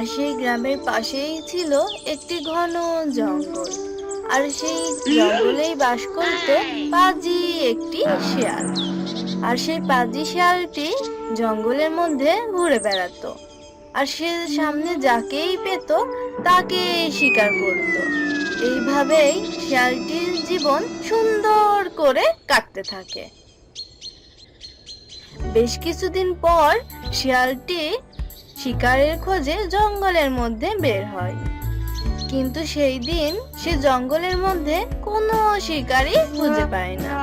আর সেই গ্রামের পাশেই ছিল একটি ঘন জঙ্গল। আর সেই জঙ্গলেই বাস করত পাজি একটি শিয়াল। আর সেই পাজি শিয়ালটি জঙ্গলের মধ্যে ঘুরে বেড়াতো, আর সে সামনে যাকেই পেত তাকে শিকার করত। এইভাবেই শিয়ালটির জীবন সুন্দর করে কাটতে থাকে। বেশ কিছুদিন পর শিয়ালটি শিকারের খোঁজে জঙ্গলের মধ্যে বের হয়, কিন্তু সেই দিন সে জঙ্গলের মধ্যে কোনো শিকারই খুঁজে পায় না।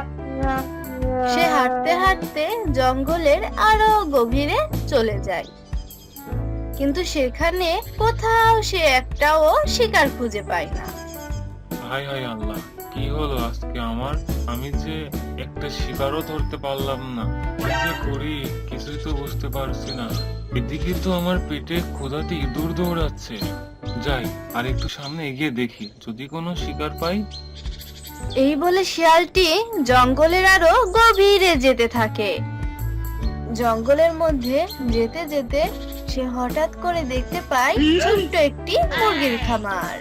সে হাঁটতে হাঁটতে জঙ্গলের আরো গভীরে চলে যায়, কিন্তু সেখানে কোথাও সে একটাও শিকার খুঁজে পায় না। হায় হায় আল্লাহ, কি হলো আজকে আমার? আমি যে একটা শিকারও ধরতে পারলাম না। কি যে করি কিছুই তো বুঝতে পারছি না। এদিকে তো আমার পেটে ক্ষুধাতে ইঁদুর দৌড়াচ্ছে। যাই আর একটু সামনে এগিয়ে দেখি, যদি কোনো শিকার পাই। এই বলে শিয়ালটি জঙ্গলের আরো গভীরে যেতে থাকে। জঙ্গলের মধ্যে যেতে যেতে সে হঠাৎ করে দেখতে পায় ছোট্ট একটি মুরগির খামার।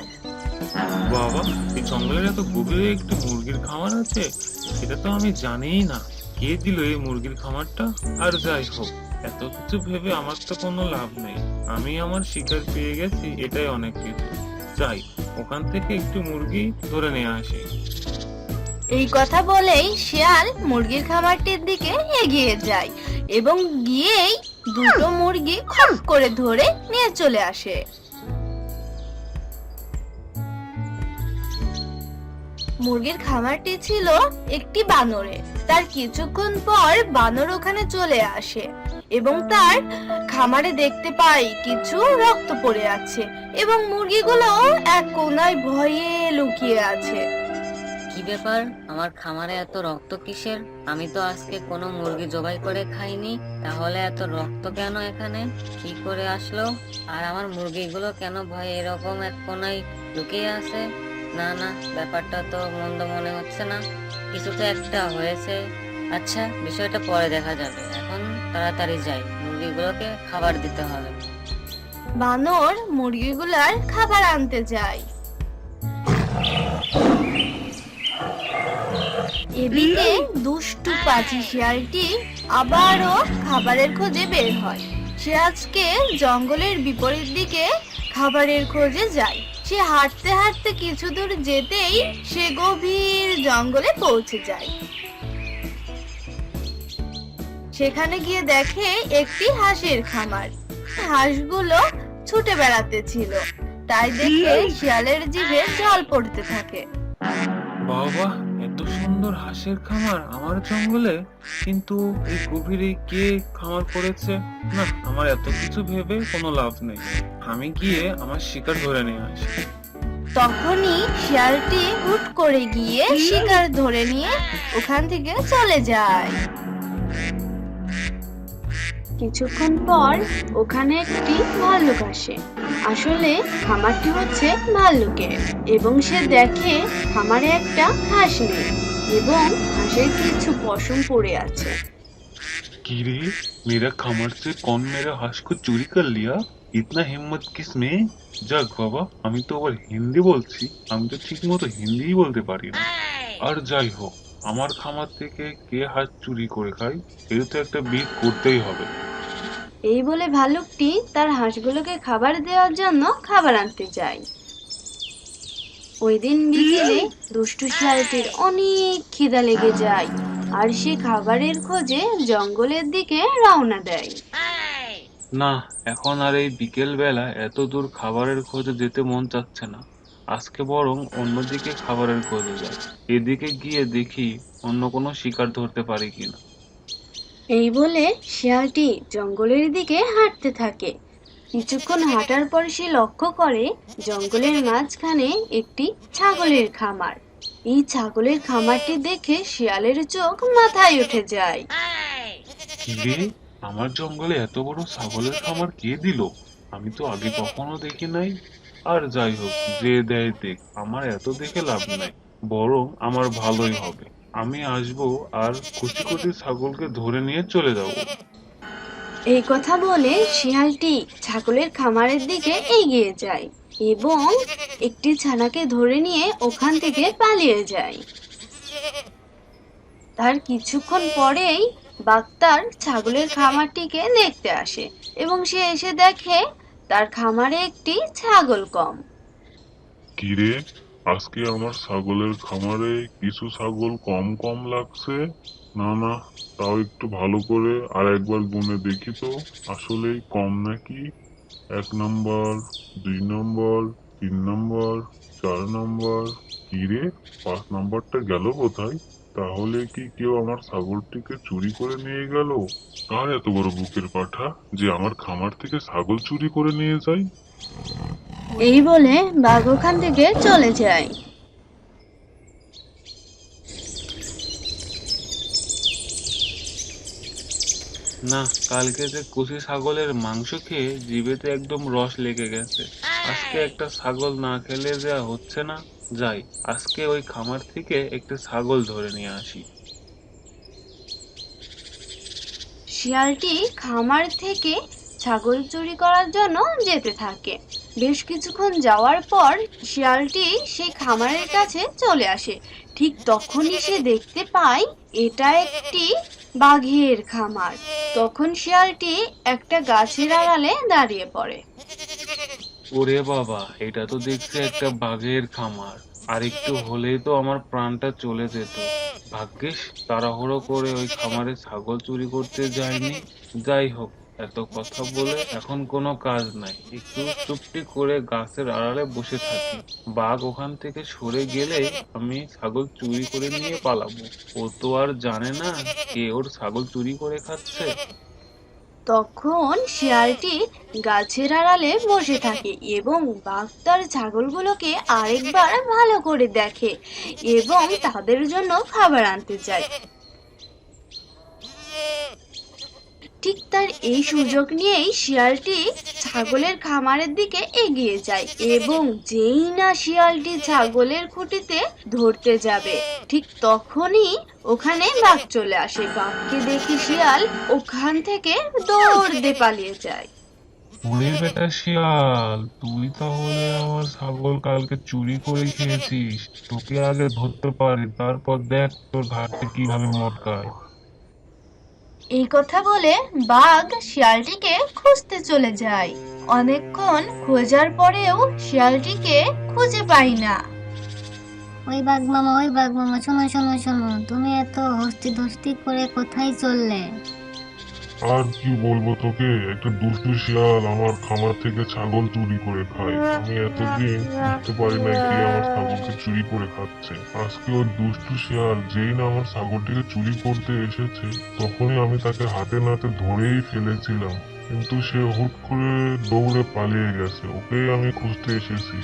বাবা, এই জঙ্গলের এত গভীরে একটি মুরগির খামার আছে, এটা তো আমি জানিই না। কে দিল এই মুরগির খামারটা? আর যাই হোক, এত কিছু ভেবে আমার তো কোনো লাভ নেই। আমি আমার শিকার পেয়ে গেছি, এটাই অনেক কিছু। যাই, ওখান থেকে একটু মুরগি ধরে নিয়ে আসি। এই কথা বলেই শিয়াল মুরগির খামারটির দিকে এগিয়ে যায় এবং গিয়েই দুটো মুরগি খপ করে ধরে নিয়ে চলে আসে। মুরগির খামারটি ছিল একটি বানরে। তার কিছুক্ষণ পর বানর ওখানে চলে আসে এবং তার খামারে দেখতে পায় কিছু রক্ত পড়ে আছে এবং মুরগিগুলো এক কোনায় ভয়ে লুকিয়ে আছে। কি ব্যাপার, আমার খামারে এত রক্ত কিসের? আমি তো আজকে কোনো মুরগি জবাই করে খাইনি, তাহলে এত রক্ত কেন এখানে? কি করে আসলো? আর আমার মুরগিগুলো কেন ভয়ে এরকম এক কোনায় লুকিয়ে আছে? না না, ব্যাপারটা তো মন্দ মনে হচ্ছে না, কিছু তো একটা হয়েছে। আচ্ছা, বিষয়টা পরে দেখা যাবে, এখন তাড়াতাড়ি যাই, মুরগিগুলোকে খাবার দিতে হবে। বানর মুরগিগুলার খাবার আনতে যায়। এদিকে দুষ্টু পাজি শিয়ালটি আবারও খাবারের খোঁজে বের হয়। সে আজকে জঙ্গলের বিপরীত দিকে খাবারের খোঁজে যায়। সে হাঁটতে হাঁটতে কিছু দূর যেতেই সে গভীর জঙ্গলে পৌঁছে যায়। সেখানে গিয়ে দেখে একটি হাঁসের খামার। হাঁসগুলো ছুটে বেড়াতে ছিল, তাই দেখে শিয়ালের জিভে জল পড়তে থাকে। বাবা, এত সুন্দর হাঁসের খামার আমার জঙ্গলে, কিন্তু এই গভীরে কে খামার করেছে? না, আমার এত কিছু ভেবে কোনো লাভ নেই। আমি গিয়ে আমার শিকার ধরে নিয়ে আসি। তখনই শিয়ালটি হুট করে গিয়ে শিকার ধরে নিয়ে ওখান থেকে চলে যায়। কিছুক্ষণ পর ওখানে একটি ভাল্লুক আসে। আসলে খামারটি হচ্ছে ভাল্লুকের এবং সে দেখে খামারে একটা হাঁস নেই এবং হাঁসের কিছু পশম পড়ে আছে। কি রে, मेरा खामर से कौन मेरा हांस को चोरी कर लिया? इतना हिम्मत किस में? যাক বাবা, আমি তো আবার হিন্দি বলছি, আমি তো ঠিক মতো হিন্দিই বলতে পারি না। আর যাই হোক, আমার খামার থেকে কে হাঁস চুরি করে খায়, এর তো একটা বিহিত করতেই হবে। এই বলে ভাল্লুকটি তার হাঁসগুলোকে খাবার দেওয়ার জন্য খাবার আনতে যায়। ওই দিন বিকেলে দুষ্টু শিয়ালটির অনেক খিদা লেগে যায় আর সে খাবারের খোঁজে জঙ্গলের দিকে রওনা দেয়। না, এখন আর এই বিকেল বেলা এত দূর খাবারের খোঁজে যেতে মন চাচ্ছে না। আজকে বরং অন্যদিকে খাবারের খোঁজে যাই। এদিকে গিয়ে দেখি অন্য কোনো শিকার ধরতে পারি কিনা। এই বলে শিয়ালটি জঙ্গলের দিকে হাঁটতে থাকে। কিছুক্ষণ হাঁটার পর সে লক্ষ্য করে জঙ্গলের মাঝখানে একটি ছাগলের খামার। এই ছাগলের খামারটি দেখে শিয়ালের চোখ মাথায় উঠে যায়। কি রে, আমার জঙ্গলে এত বড় ছাগলের খামার কে দিল? আমি তো আগে কখনো দেখি নাই। আর যাই হোক, যে দেয় দেখ, আমার এত দেখে লাভ নাই, বরং আমার ভালোই হবে। আমি আসবো আর কচি কচি ছাগলকে ধরে নিয়ে চলে যাব। এই কথা বলে শিয়ালটি ছাগলের খামারের দিকে এগিয়ে যায় এবং একটি ছানাকে ধরে নিয়ে ওখান থেকে পালিয়ে যায়। তার কিছুক্ষণ পরেই বাঘ তার ছাগলের খামারটিকে দেখতে আসে এবং সে এসে দেখে তার খামারে একটি ছাগল কম। কিরে, আজকে আমার ছাগলের খামারে কিছু ছাগল কম কম লাগছে। না না, তাও একটু ভালো করে আর একবার গুনে দেখি তো আসলেই কম নাকি। 1 নম্বর, 2 নম্বর, 3 নম্বর, 4 নম্বর। কিরে, 5 নম্বরটা গেল কোথায়? তাহলে কি কেউ আমার ছাগলটিকে চুরি করে নিয়ে গেল? কার এত বড় বুকের পাঠা যে আমার খামার থেকে ছাগল চুরি করে নিয়ে যায়? এই বলে বাঘ ওখান থেকে চলে যায়। না, কালকে যে কচি ছাগলের মাংস খেয়ে জিভেতে একদম রস লেগে গেছে। আজকে একটা ছাগল না খেলে যা হচ্ছে না। যাই, আজকে ওই খামার থেকে একটা ছাগল ধরে নিয়ে আসি। শিয়ালটি খামার থেকে ছাগল চুরি করার জন্য যেতে থাকে। বেশ কিছুক্ষণ যাওয়ার পর শিয়ালটি সেই খামারের কাছে চলে আসে। ঠিক তখনই সে দেখতে পায় এটা একটি বাঘের খামার। তখন শিয়ালটি একটা গাছের আড়ালে দাঁড়িয়ে পড়ে। ওরে বাবা, এটা তো দেখছি একটা বাঘের খামার। আর একটু হলেই তো আমার প্রাণটা চলে যেত। ভাগ্যিস তাড়াহুড়ো করে ওই খামারে ছাগল চুরি করতে যায়নি। যাই হোক, এত কথা বলে এখন কোনো কাজ নাই, একটু চুপটি করে গাছের আড়ালে বসে থাকি। বাঘ ওখান থেকে সরে গেলে আমি ছাগল চুরি করে নিয়ে পালাবো। ও তো আর জানে না কে ওর ছাগল চুরি করে খাচ্ছে। তখন শিয়ালটি গাছের আড়ালে বসে থাকে এবং বাঘ তার ছাগলগুলোকে আরেকবার ভালো করে দেখে এবং তাদের জন্য খাবার আনতে যায়। ঠিক তার এই সুযোগ নিয়েই শিয়ালটি ছাগলের খামারের দিকে এগিয়ে যায় এবং যেই না শিয়ালটি ছাগলের খুঁটিতে ধরতে যাবে ঠিক তখনই ওখানে বাঘ চলে আসে। বাঘকে দেখে শিয়াল ওখান থেকে দৌড়ে পালিয়ে যায়। ওরে বেটা শিয়াল, তুই তাহলে আমার ছাগল কালকে চুরি করে খেয়েছিস। তোকে আগে ধরতে পারি, তারপর দেখ তোর ঘাটে কিভাবে মটকায়। এই কথা বলে বাঘ শিয়ালটিকে খুঁজতে চলে যায়। অনেকক্ষণ খোঁজার পরেও শিয়ালটিকে খুঁজে পায় না। ওই বাঘ মামা, শোনো শোনো শোনো, তুমি এত হস্তি ধস্তি করে কোথায় চললে? আর কি বলবো তোকে, একটা দুষ্টু শিয়াল আমার খামার থেকে ছাগল চুরি করে খায়। আমি এতদিন বুঝতে পারি না কে আমার ছাগলকে চুরি করে খাচ্ছে। আজকে ওই দুষ্টু শিয়াল যেই না আমার ছাগলটিকে চুরি করতে এসেছে তখনই আমি তাকে হাতে নাতে ধরেই ফেলেছিলাম, কিন্তু সে হুট করে দৌড়ে পালিয়ে গেছে। ওকেই আমি খুঁজতে এসেছি।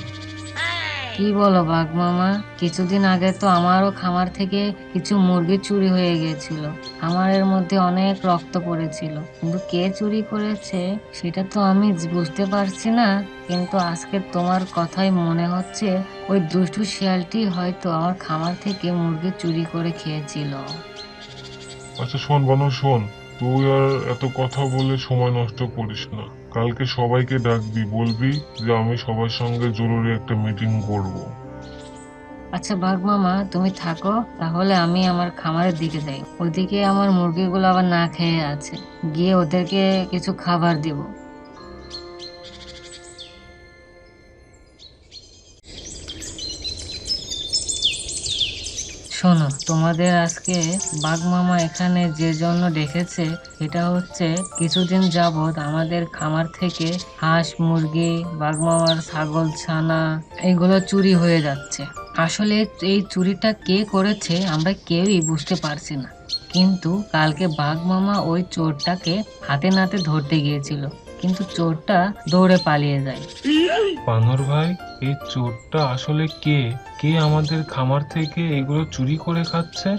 কি বলো বাঘ মামা, কিছুদিন আগে তো আমারও খামার থেকে কিছু মুরগি চুরি হয়ে গিয়েছিল। খামারের মধ্যে অনেক রক্ত পড়েছিল, কিন্তু কে চুরি করেছে সেটা তো আমি বুঝতে পারছি না। কিন্তু আজকে তোমার কথাই মনে হচ্ছে ওই দুষ্টু শিয়ালটি হয়তো আমার খামার থেকে মুরগি চুরি করে খেয়েছিল। আচ্ছা শোন বানর, শোন, তুই আর এত কথা বলে সময় নষ্ট করিস না। কালকে সবাইকে ডাকবি, বলবি যে আমি সবার সঙ্গে জরুরি একটা মিটিং করব। আচ্ছা বাঘ মামা, তুমি থাকো, তাহলে আমি আমার খামারের দিকে যাই। ওদিকে আমার মুরগিগুলো আবার না খেয়ে আছে, গিয়ে ওদেরকে কিছু খাবার দিব। শোনো, তোমাদের আজকে বাঘ মামা এখানে যে জন্য ডেকেছে এটা হচ্ছে কিছুদিন যাবত আমাদের খামার থেকে হাঁস মুরগি, বাঘ মামার ছাগল ছানা এগুলো চুরি হয়ে যাচ্ছে। আসলে এই চুরিটা কে করেছে আমরা কেউই বুঝতে পারছি না, কিন্তু কালকে বাঘ মামা ওই চোরটাকে হাতে নাতে ধরতে গিয়েছিল, কিন্তু চোরটা দৌড়ে পালিয়ে যায়। বানর ভাই, এই চোরটা আসলে কে? কে আমাদের খামার থেকে এগুলো চুরি করে খাচ্ছে?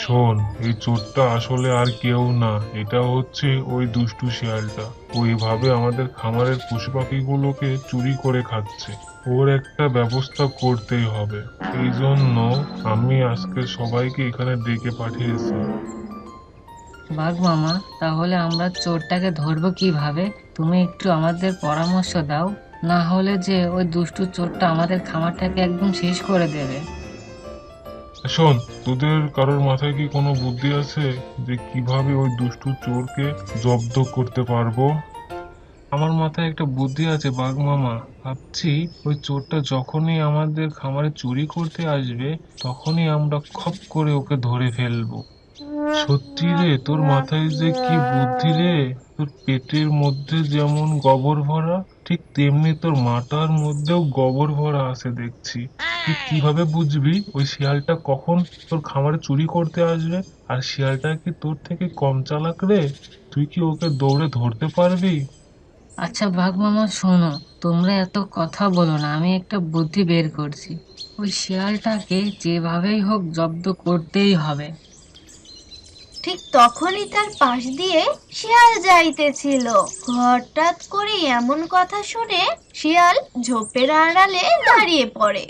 শোন, এই চোরটা আসলে আর কেউ না, এটা হচ্ছে ওই দুষ্টু শিয়ালটা। ওইভাবে আমাদের খামারের পশু পাখিগুলোকে চুরি করে খাচ্ছে। ওর একটা ব্যবস্থা করতেই হবে। এই জন্য আমি আজকে সবাইকে এখানে ডেকে পাঠিয়েছি। বাঘ মামা, তাহলে আমরা চোরটাকে ধরবো কিভাবে? তুমি একটু আমাদের পরামর্শ দাও, না হলে যে ওই দুষ্টু চোরটা আমাদের খামারটাকে একদম শেষ করে দেবে। শোন, তোদের কারোর মাথায় কি কোনো বুদ্ধি আছে যে কিভাবে ওই দুষ্টু চোরকে জব্দ করতে পারবো? আমার মাথায় একটা বুদ্ধি আছে বাঘ মামা। ভাবছি ওই চোরটা যখনই আমাদের খামারে চুরি করতে আসবে তখনই আমরা খপ করে ওকে ধরে ফেলবো। সত্যি রে, তোর মাথায় যে কি বুদ্ধি রে! তোর পেটের মধ্যে যেমন গোবর ভরা, ঠিক তেমনি তোর মাথার মধ্যেও গোবর ভরা আছে দেখছি। তুই কিভাবে বুঝবি ওই শিয়ালটা কখন তোর খামারে চুরি করতে আসবে? আর শিয়ালটা কি তোর থেকে কম চালাক রে? তুই কি ওকে দৌড়ে ধরতে পারবি? আচ্ছা বাঘ মামা শোনো, তোমরা এত কথা বলো না, আমি একটা বুদ্ধি বের করছি। ওই শিয়ালটাকে যেভাবেই হোক জব্দ করতেই হবে। ঠিক তখনই তার পাশ দিয়ে শিয়াল যাইতেছিল। হঠাৎ করে এমন কথা শুনে শিয়াল ঝোপের আড়ালে দাঁড়িয়ে পড়ে।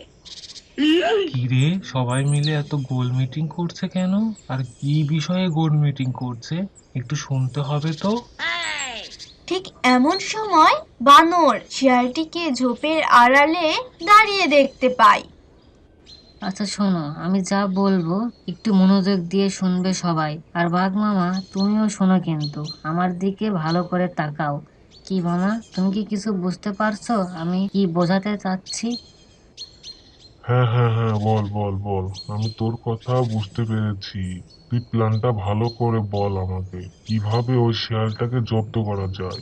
কি রে, সবাই মিলে এত গোল মিটিং করছে কেন? আর কি বিষয়ে গোল মিটিং করছে একটু শুনতে হবে তো। ঠিক এমন সময় বানর শিয়ালটিকে ঝোপের আড়ালে দাঁড়িয়ে দেখতে পায়। আচ্ছা শোনো, আমি যা বলবো একটু মনোযোগ দিয়ে শুনবে সবাই। আর বাঘ মামা তুমিও শোনো, কিন্তু আমার দিকে ভালো করে তাকাও। কি মামা, তুমি কি কিছু বুঝতে পারছো আমি কি বোঝাতে চাচ্ছি? হ্যাঁ হ্যাঁ হ্যাঁ, বল বল বল, আমি তোর কথা বুঝতে পেরেছি। তুই প্ল্যানটা ভালো করে বল আমাকে, কিভাবে ওই শিয়ালটাকে জব্দ করা যায়।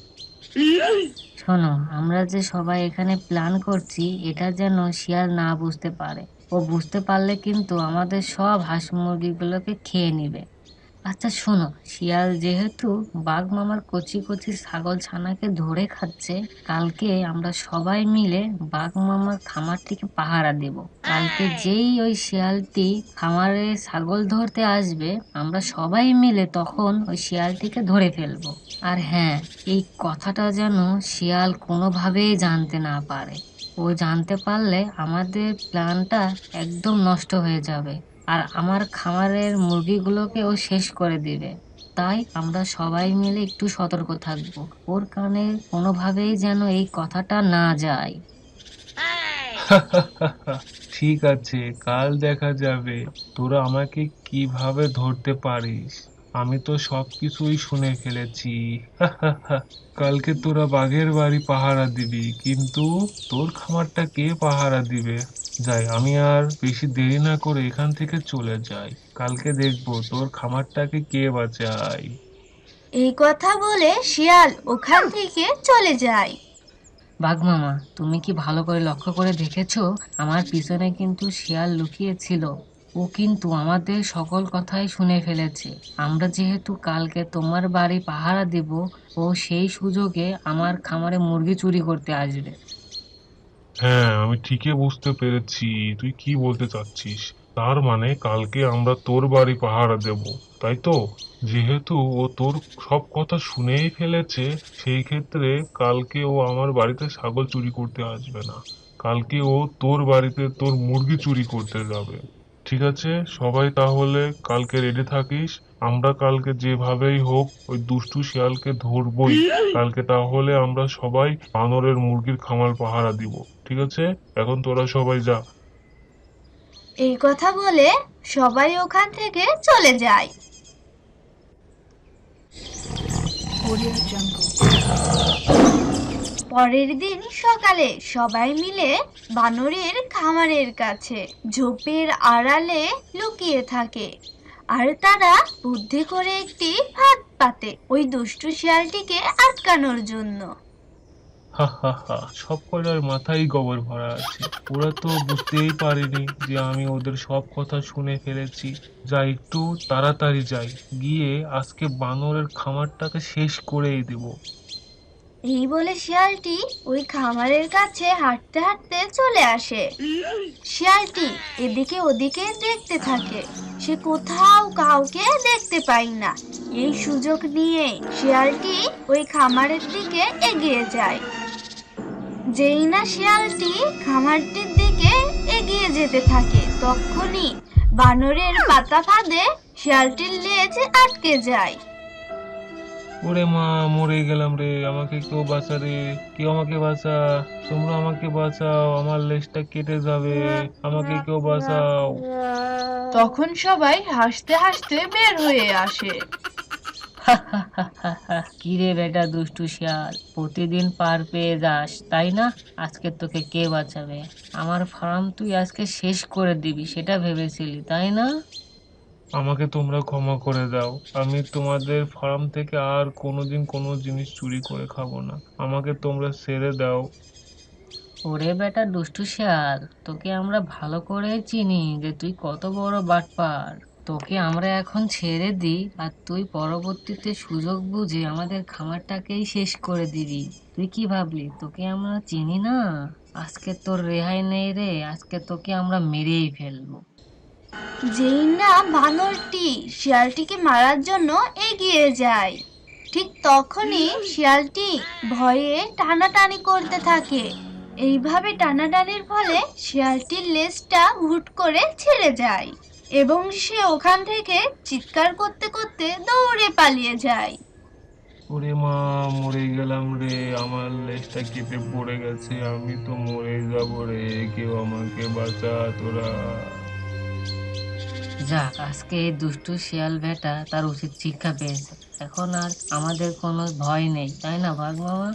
শোনো, আমরা যে সবাই এখানে প্ল্যান করছি এটা যেন শিয়াল না বুঝতে পারে। ও বুঝতে পারলে কিন্তু আমাদের সব হাঁস মুরগিগুলোকে খেয়ে নিবে। আচ্ছা শোনো, শিয়াল যেহেতু বাঘ মামার কচি কচি ছাগল ছানাকে ধরে খাচ্ছে, কালকে আমরা সবাই মিলে বাঘ মামার খামারটিকে পাহারা দেব। কালকে যেই ওই শিয়ালটি খামারে ছাগল ধরতে আসবে, আমরা সবাই মিলে তখন ওই শিয়ালটিকে ধরে ফেলবো। আর হ্যাঁ, এই কথাটা যেন শিয়াল কোনোভাবেই জানতে না পারে। ও জানতে পারলে আমাদের প্ল্যানটা একদম নষ্ট হয়ে যাবে, আর আমার খামারের মুরগিগুলোকে ও শেষ করে দিবে। তাই আমরা সবাই মিলে একটু সতর্ক থাকবো, ওর কানে কোনোভাবেই যেন এই কথাটা না যায়। ঠিক আছে, কাল দেখা যাবে তোরা আমাকে কিভাবে ধরতে পারিস। আমি তো সবকিছুই শুনে ফেলেছি। কালকে তোরা বাঘের বাড়ি পাহারা দিবি, কিন্তু তোর খামারটা কে পাহারা দিবে? যাই, আমি আর বেশি দেরি না করে এখান থেকে চলে যাই। কালকে দেখবো তোর খামারটাকে কে বাঁচায়। এই কথা বলে শিয়াল ওখান থেকে চলে যায়। বাঘ মামা, তুমি কি ভালো করে লক্ষ্য করে দেখেছো? আমার পিছনে কিন্তু শিয়াল লুকিয়ে ছিল। ও কিন্তু আমাদের সকল কথাই শুনে ফেলেছে। আমরা যেহেতু কালকে তোমার বাড়ি পাহারা দিব, ও সেই সুযোগে আমার খামারে মুরগি চুরি করতে আসবে। হ্যাঁ, আমি ঠিকই বুঝতে পেরেছি তুই কি বলতে চাচ্ছিস। তার মানে কালকে আমরা তোর বাড়ি পাহারা দেব, তাই তো? যেহেতু ও তোর সব কথা শুনেই ফেলেছে, সেই ক্ষেত্রে কালকে ও আমার বাড়িতে ছাগল চুরি করতে আসবে না। কালকে ও তোর বাড়িতে তোর মুরগি চুরি করতে যাবে। ঠিক আছে, সবাই তাহলে কালকে রেডি থাকিস। আমরা কালকে যেভাবেই হোক ওই দুষ্টু শিয়ালকে ধরবই। কালকে তাহলে আমরা সবাই বানরের মুরগির খামার পাহারা দিব। ঠিক আছে, এখন তোরা সবাই যা। এই কথা বলে সবাই ওখান থেকে চলে যায়। পরের দিন সকালে সবাই মিলে বানরের খামারের কাছে ঝোপের আড়ালে লুকিয়ে থাকে। আর তারা বুদ্ধি করে একটি ফাঁদ পাতে ওই দুষ্টু শিয়ালটিকে আটকানোর জন্য। হা হা হা, সব কটার মাথায় গোবর ভরা আছে। ওরা তো বুঝতেই পারেনি যে আমি ওদের সব কথা শুনে ফেলেছি। যাই, একটু তাড়াতাড়ি যাই, গিয়ে আজকে বানরের খামারটাকে শেষ করেই দেব। এই বলে শিয়ালটি ওই খামারের কাছে হাঁটতে হাঁটতে চলে আসে। শিয়ালটি এদিকে ওদিকে দেখতে থাকে, সে কোথাও কাউকে দেখতে পায় না। এই সুযোগ নিয়ে শিয়ালটি ওই খামারের দিকে এগিয়ে যায়। যেই না শিয়ালটি খামারটির দিকে এগিয়ে যেতে থাকে, তখনই বানরের পাতা ফাঁদে শিয়ালটির লেজ আটকে যায়। ওরে মা, মরে গেলাম রে, আমাকে কেউ বাঁচা রে, কেউ আমাকে বাঁচা, তোমরা আমাকে বাঁচাও, আমার লেজটা কেটে যাবে, আমাকে কেউ বাঁচাও। তখন সবাই হাসতে হাসতে বের হয়ে আসে। কি রে বেটা দুষ্টু শিয়াল, প্রতিদিন পার পেয়ে যাস তাই না? আজকে তোকে কে বাঁচাবে? আমার ফার্ম তুই আজকে শেষ করে দিবি সেটা ভেবেছিলি তাই না? আমাকে তোমরা ক্ষমা করে দাও, আমি তোমাদের ফার্ম থেকে আর কোনোদিন কোনো জিনিস চুরি করে খাবো না, আমাকে তোমরা ছেড়ে দাও। ওরে বেটা দুষ্টু শিয়াল, তোকে আমরা ভালো করে চিনি যে তুই কত বড় বাটপার। তোকে আমরা এখন ছেড়ে দিই আর তুই পরবর্তীতে সুযোগ বুঝে আমাদের খামারটাকেই শেষ করে দিবি। তুই কি ভাবলি তোকে আমরা চিনি না? আজকে তোর রেহাই নেই রে, আজকে তোকে আমরা মেরেই ফেলবো। যেই না বানরটি শিয়ালটিকে মারার জন্য এগিয়ে যায়, ঠিক তখনই শিয়ালটি ভয়ে টানাটানি করতে থাকে। এইভাবে টানাটানির ফলে শিয়ালটির লেজটা হুট করে ছিঁড়ে যায় এবং সে ওখান থেকে চিৎকার করতে করতে দৌড়ে পালিয়ে যায়। ওরে মা, মরে গেলাম রে, আমার লেজটা কেটে পড়ে গেছে, আমি তো মরে যাবো রে, কেউ আমাকে বাঁচা তোরা। যাক, আজকে এই দুষ্টু শিয়াল বেটা তার উচিত শিক্ষা পেয়েছে। এখন আর আমাদের কোনো ভয় নেই তাই না বাঘ মামা?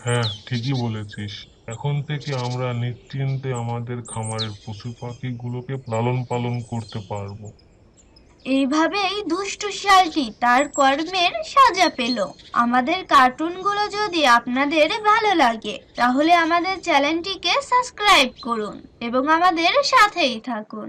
হ্যাঁ, ঠিকই বলেছিস। এখন থেকে আমরা নিশ্চিন্তে আমাদের খামারের পশু পাখিগুলোকে লালন পালন করতে পারবো। এইভাবেই দুষ্টু শিয়ালটি তার কর্মের সাজা পেল। আমাদের কার্টুনগুলো যদি আপনাদের ভালো লাগে তাহলে আমাদের চ্যানেলটিকে সাবস্ক্রাইব করুন এবং আমাদের সাথেই থাকুন।